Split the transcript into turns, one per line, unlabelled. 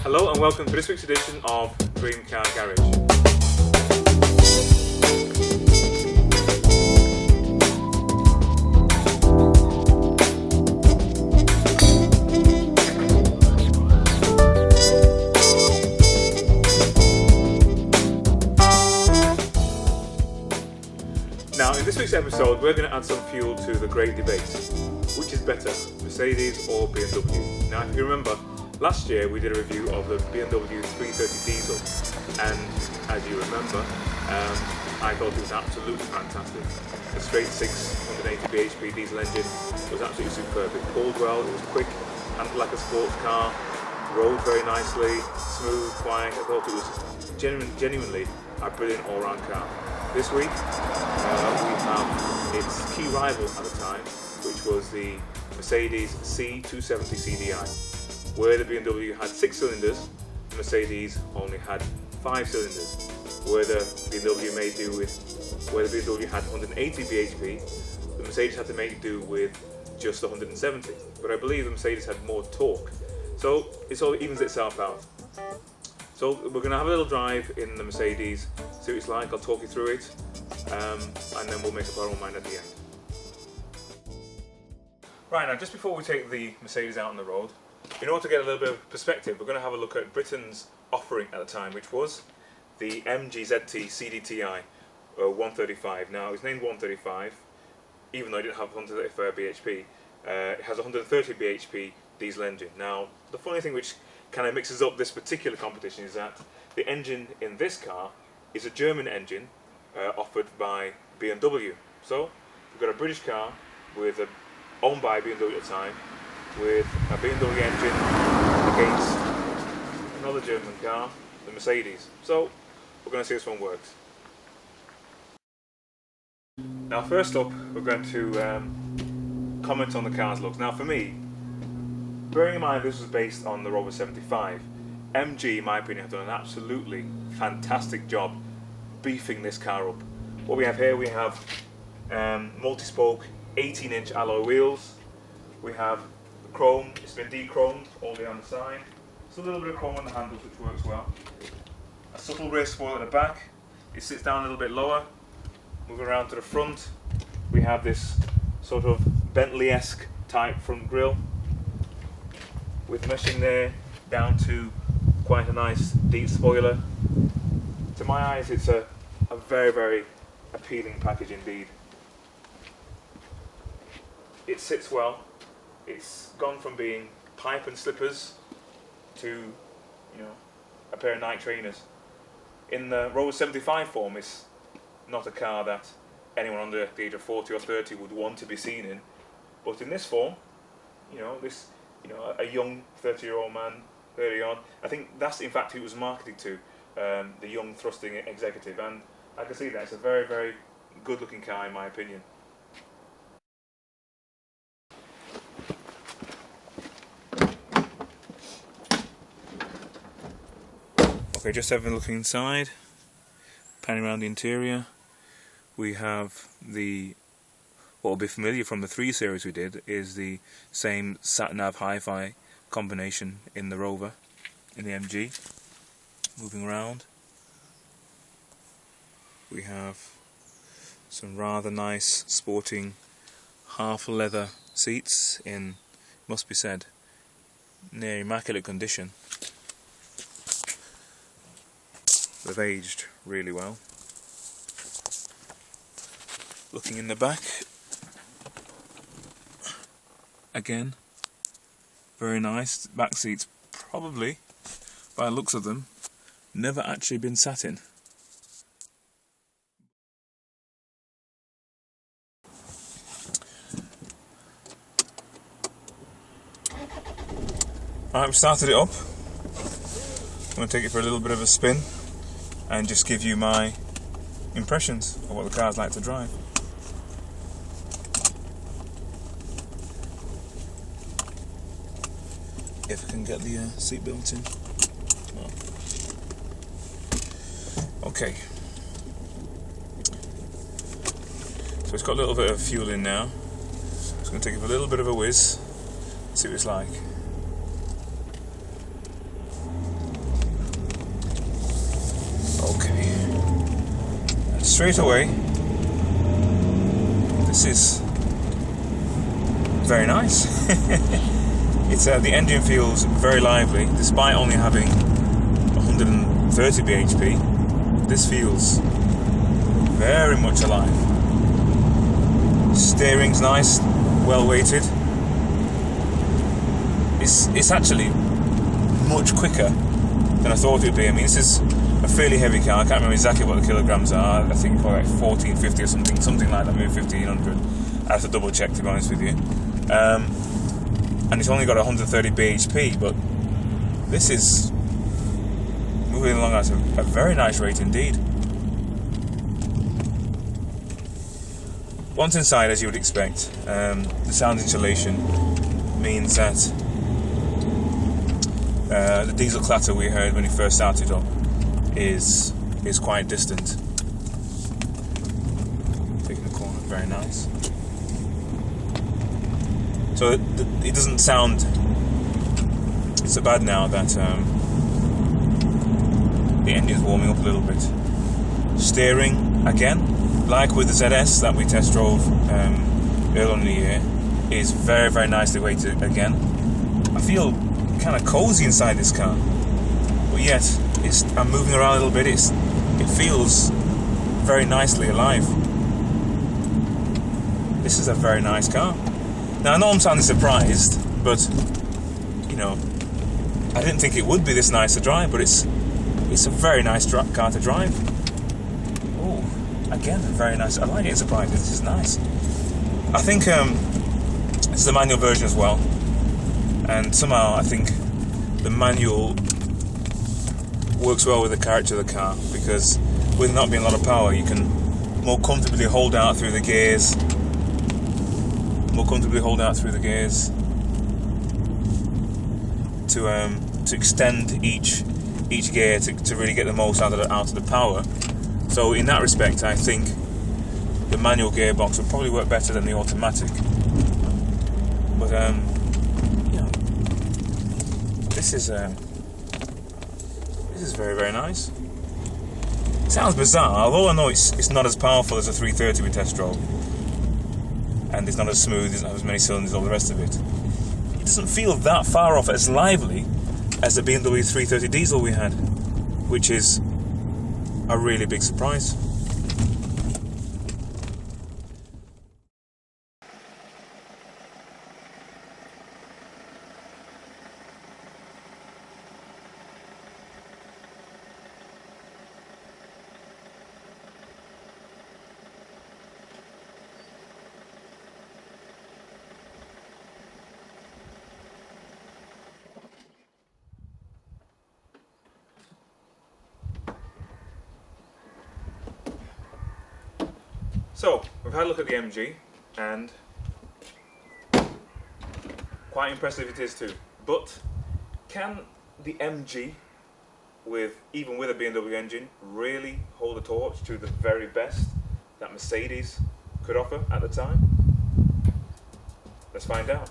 Hello and welcome to this week's edition of Dream Car Garage. Now in this week's episode we're going to add some fuel to the great debate. Which is better, Mercedes or BMW? Now if you remember, last year we did a review of the BMW 330 diesel, and as you remember, I thought it was absolutely fantastic. The straight 680 bhp diesel engine was absolutely superb. It pulled well, it was quick, handled like a sports car, rode very nicely, smooth, quiet. I thought it was genuinely a brilliant all-round car. This week we have its key rival at the time, which was the Mercedes C270 CDI. Where the BMW had 6 cylinders, the Mercedes only had 5 cylinders. Where the BMW had 180 bhp, the Mercedes had to make do with just 170. But I believe the Mercedes had more torque, so it all evens itself out. So we're going to have a little drive in the Mercedes, see what it's like. I'll talk you through it, and then we'll make up our own mind at the end. Right, now just before we take the Mercedes out on the road, in order to get a little bit of perspective, we're going to have a look at Britain's offering at the time, which was the MG ZT CDTI 135. Now it's named 135, even though it didn't have 135 bhp. It has a 130 bhp diesel engine. Now the funny thing which kind of mixes up this particular competition is that the engine in this car is a German engine offered by BMW. So we've got a British car with owned by BMW at the time, with a BMW engine against another German car, the Mercedes. So we're going to see if this one works. Now first up, we're going to comment on the car's looks. Now for me, bearing in mind this was based on the Rover 75, MG in my opinion have done an absolutely fantastic job beefing this car up. What we have here, we have multi-spoke 18-inch alloy wheels. We have chrome, it's been de-chromed all the way on the side. It's a little bit of chrome on the handles, which works well. A subtle rear spoiler at the back. It sits down a little bit lower. Moving around to the front, we have this sort of Bentley-esque type front grille with meshing there down to quite a nice deep spoiler. To my eyes, it's a very, very appealing package indeed. It sits well. It's gone from being pipe and slippers to, a pair of Nike trainers. In the Rover 75 form, it's not a car that anyone under the age of 40 or 30 would want to be seen in. But in this form, a young 30-year-old man, 30-odd, I think that's in fact who it was marketed to, the young thrusting executive. And I can see that it's a very, very good-looking car in my opinion. Okay, just having a look inside, panning around the interior. We have what will be familiar from the 3 series we did, is the same sat-nav hi-fi combination in the Rover, in the MG. Moving around, we have some rather nice sporting half leather seats in, must be said, near immaculate condition. They've aged really well. Looking in the back, again, very nice. Back seats probably, by the looks of them, never actually been sat in. Alright, we've started it up. I'm going to take it for a little bit of a spin and just give you my impressions of what the car's like to drive. If I can get the seat built in. Okay. So it's got a little bit of fuel in now. Just going to take it for a little bit of a whiz, see what it's like. straight away, this is very nice. It's the engine feels very lively, despite only having 130 bhp. This feels very much alive. Steering's nice, well weighted. It's actually much quicker than I thought it would be. I mean, this is a fairly heavy car. I can't remember exactly what the kilograms are. I think probably like 1450 or something like that, maybe 1500. I have to double check, to be honest with you. And it's only got 130 bhp, but this is moving along at a very nice rate indeed. Once inside, as you would expect, the sound insulation means that the diesel clatter we heard when it first started up is quite distant. Taking the corner, very nice. So it doesn't sound so bad now that the engine's warming up a little bit. Steering, again, like with the ZS that we test drove earlier on in the year, is very, very nicely weighted again. I feel kind of cozy inside this car, but yet I'm moving around a little bit. It feels very nicely alive. This is a very nice car. Now I know I'm sounding surprised, but you know, I didn't think it would be this nice to drive, but it's a very nice car to drive. Oh, again, very nice. I like getting surprised. This is nice. I think this is the manual version as well, and somehow I think the manual works well with the character of the car, because with not being a lot of power, you can more comfortably hold out through the gears. To extend each gear to really get the most out of the power. So in that respect, I think the manual gearbox would probably work better than the automatic. But you know, this is very, very nice. It sounds bizarre, although I know it's not as powerful as a 330 we test drove, and it's not as smooth, it doesn't have as many cylinders, all the rest of it. It doesn't feel that far off as lively as the BMW 330 diesel we had, which is a really big surprise. So, we've had a look at the MG, and quite impressive it is too. But can the MG, even with a BMW engine, really hold a torch to the very best that Mercedes could offer at the time? Let's find out.